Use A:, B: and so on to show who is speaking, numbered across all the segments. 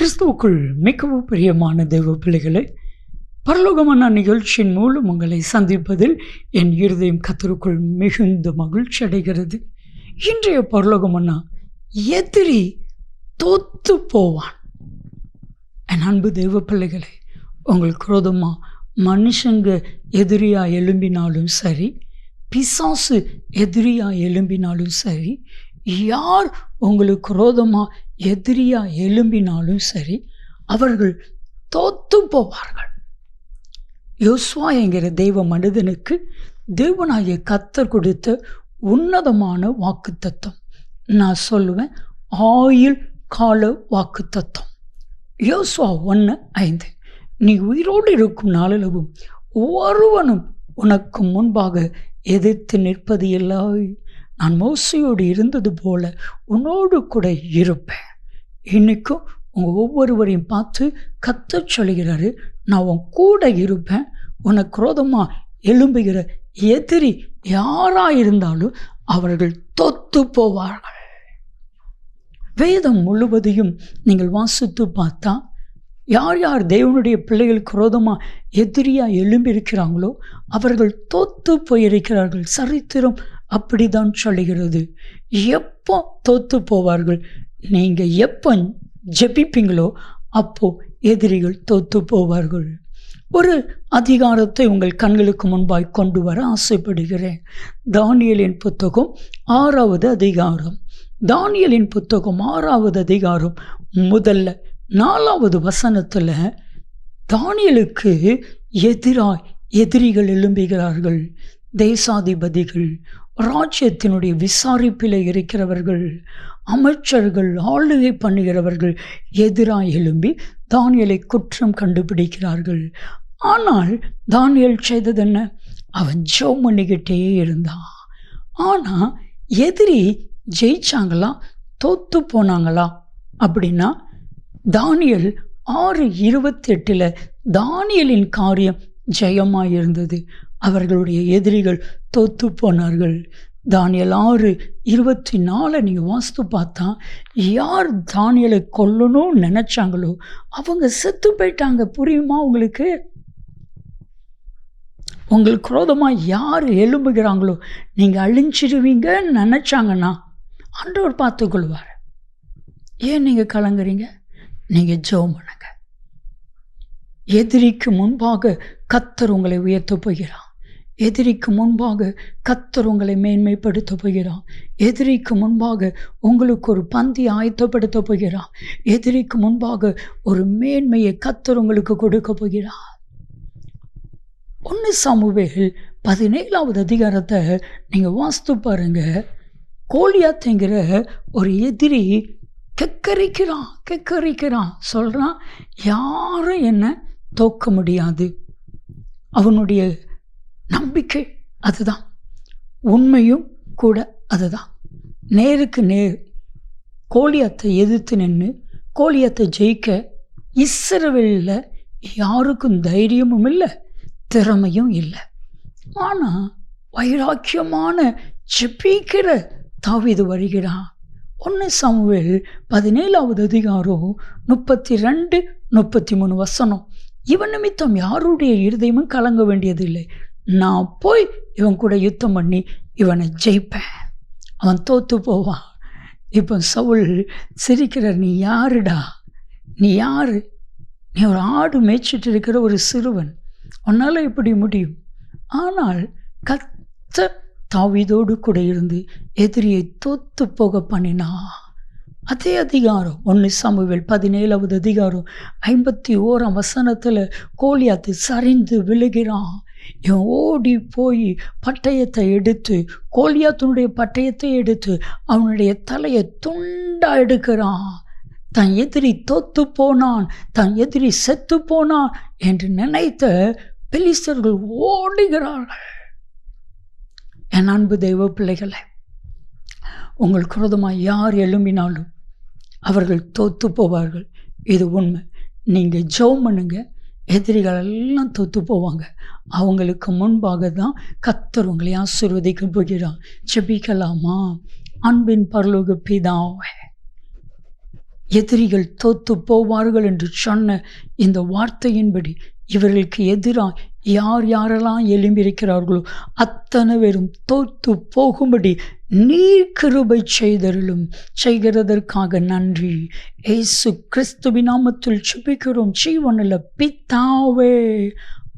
A: கிறிஸ்துவுக்குள் மிகவும் பிரியமான தேவ பிள்ளைகளை, பரலோகமான நிகழ்ச்சியின் மூலம் உங்களை சந்திப்பதில் என் இருதயம் கர்த்தருக்குள் மிகுந்த மகிழ்ச்சி அடைகிறது. இன்றைய பரலோகமன்னா எதிரி தோத்து போவான். என் அன்பு தேவ பிள்ளைகளை, உங்களுக்கு விரோதமாக மனுஷங்க எதிரியாக எழும்பினாலும் சரி, பிசாசு எதிரியாக எழும்பினாலும் சரி, யார் உங்களுக்கு விரோதமாக எதிரியாக எழும்பினாலும் சரி, அவர்கள் தோத்து போவார்கள். யோசுவா என்கிற தெய்வ மனிதனுக்கு தேவனாகிய கர்த்தர் கொடுத்த உன்னதமான வாக்குத்தத்தம். நான் சொல்லுவேன், ஆயுள் கால வாக்குத்தத்தம். யோசுவா 1:5, நீ உயிரோடு இருக்கும் நாளளவும் ஒருவனும் உனக்கு முன்பாக எதிர்த்து நிற்பது இல்லை. நான் மோசையோடு இருந்தது போல உன்னோடு கூட இருப்பேன். இன்றைக்கும் உங்கள் ஒவ்வொருவரையும் பார்த்து கர்த்தர் சொல்கிறாரு, நான் உன் கூட இருப்பேன். உனக்கு விரோதமாக எழும்புகிற எதிரி யாராக இருந்தாலும் அவர்கள் தோத்து போவார்கள். வேதம் முழுவதையும் நீங்கள் வாசித்து பார்த்தா, யார் யார் தேவனுடைய பிள்ளைகளுக்கு விரோதமாக எதிரியாக எழும்பியிருக்கிறாங்களோ அவர்கள் தோத்து போயிருக்கிறார்கள். சரித்திரம் அப்படிதான் சொல்லுகிறது. எப்போ தோத்து போவார்கள்? நீங்கள் எப்போ ஜெபிப்பீங்களோ அப்போ எதிரிகள் தோத்து போவார்கள். ஒரு அதிகாரத்தை உங்கள் கண்களுக்கு முன்பாய் கொண்டு வர ஆசைப்படுகிறேன். தானியேலின் புத்தகம் 6வது அதிகாரம். தானியேலின் புத்தகம் 6வது அதிகாரம் முதல்ல 4வது வசனத்தில் தானியேலுக்கு எதிராய் எதிரிகள் எழும்புகிறார்கள். தேசாதிபதிகள், ராஜ்யத்தினுடைய விசாரிப்பில் இருக்கிறவர்கள், அமைச்சர்கள், ஆளுகை பண்ணுகிறவர்கள் எதிராக எழும்பி தானியேலை குற்றம் கண்டுபிடிக்கிறார்கள். ஆனால் தானியேல் செய்தது என்ன? அவன் ஜெபம் பண்ணிக்கிட்டே இருந்தான். ஆனால் எதிரி ஜெயிச்சாங்களா தோத்து போனாங்களா அப்படின்னா, தானியேல் 6:28 தானியேலின் காரியம் ஜெயமாக இருந்தது. அவர்களுடைய எதிரிகள் தோத்து போனார்கள். தானியேல் 6:24 நீங்கள் வாசித்து பார்த்தா, யார் தானியேலை கொல்லணும்னு நினச்சாங்களோ அவங்க செத்து போயிட்டாங்க. புரியுமா உங்களுக்கு? உங்களுக்கு விரோதமாக யார் எழும்புகிறாங்களோ நீங்கள் அழிஞ்சிடுவீங்கன்னு நினச்சாங்கன்னா ஆண்டவர் பார்த்துக்கொள்வார். ஏன் நீங்கள் கலங்குறீங்க? நீங்கள் ஜெபம் பண்ணுங்க. எதிரிக்கு முன்பாக கர்த்தர் உங்களை உயர்த்த போகிறார். எதிரிக்கு முன்பாக கர்த்தர் உங்களை மேன்மைப்படுத்த போகிறார். எதிரிக்கு முன்பாக உங்களுக்கு ஒரு பந்தி ஆயத்தப்படுத்த போகிறார். எதிரிக்கு முன்பாக ஒரு மேன்மையை கர்த்தர் உங்களுக்கு கொடுக்க போகிறார். 1 சாமுவேல் 17வது அதிகாரத்தை நீங்கள் வாசித்து பாருங்க. கோலியாத்துங்கிற ஒரு எதிரி கெக்கரிக்கிறான் சொல்கிறான், யாரும் என்ன தோக்க முடியாது. அவனுடைய நம்பிக்கை அதுதான், உண்மையும் கூட அதுதான். நேருக்கு நேர் கோலியாத்தை எதிர்த்து நின்று கோலியாத்தை ஜெயிக்க இஸ்ரவேலில் யாருக்கும் தைரியமும் இல்லை, திறமையும் இல்லை. ஆனால் வைராக்கியமான ஜெபிக்கிற தாவீது வருகிறான். 1 சாமுவேல் 17வது அதிகாரம் 32-33 வசனம். இவன் நிமித்தம் யாருடைய இருதயமும் கலங்க வேண்டியதில்லை. நான் போய் இவன் கூட யுத்தம் பண்ணி இவனை ஜெயிப்பேன். அவன் தோத்து போவான். இப்போ சவுல் சிரிக்கிறார், நீ யாருடா? நீ யாரு? நீ ஒரு ஆடு மேய்ச்சிட்டு இருக்கிற ஒரு சிறுவன், உன்னால் இப்படி முடியும். ஆனால் கர்த்தர் தாவீதோடு கூட இருந்து எதிரியை தோத்து போக பண்ணினா. அதே அதிகாரம் 1 சாமுவேல் 17வது அதிகாரம் 51 வசனத்தில் கோலியாத்து சரிந்து விழுகிறான். இவன் ஓடி போய் பட்டயத்தை எடுத்து, கோலியாத்தினுடைய பட்டயத்தை எடுத்து அவனுடைய தலையை துண்டா எடுக்கிறான். தன் எதிரி தோத்து போனான், தன் எதிரி செத்து போனான் என்று நினைத்த பெலிஸ்தர்கள் ஓடுகிறார்கள். என் அன்பு தெய்வ பிள்ளைகளை, உங்களுக்கு விரோதமாக யார் எழும்பினாலும் அவர்கள் தோத்து போவார்கள். இது உண்மை. நீங்கள் ஜெபம் பண்ணுங்க, எதிரிகள் எல்லாம் தோத்து போவாங்க. அவங்களுக்கு முன்பாக தான் கர்த்தர் உங்களை ஆசீர்வதிக்க போகிறார். ஜெபிக்கலாமா? அன்பின் பரலோக பிதாவே, எதிரிகள் தோத்து போவார்கள் என்று சொன்ன இந்த வார்த்தையின்படி இவர்களுக்கு எதிராக யார் யாரெல்லாம் எழும்பியிருக்கிறார்களோ அத்தனை பேரும் தோத்து போகும்படி நீர் கிருபை செய்கிறதற்காக நன்றி. இயேசு கிறிஸ்துவின் நாமத்தில் ஜெபிக்கிறோம் ஜீவனுள்ள பிதாவே,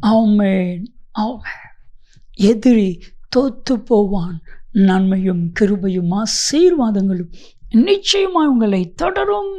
A: ஆமென், ஆமென். எதிரி தோத்து போவான். நன்மையும் கிருபையும் ஆசீர்வாதங்களும் நிச்சயமாக உங்களை தொடரும்.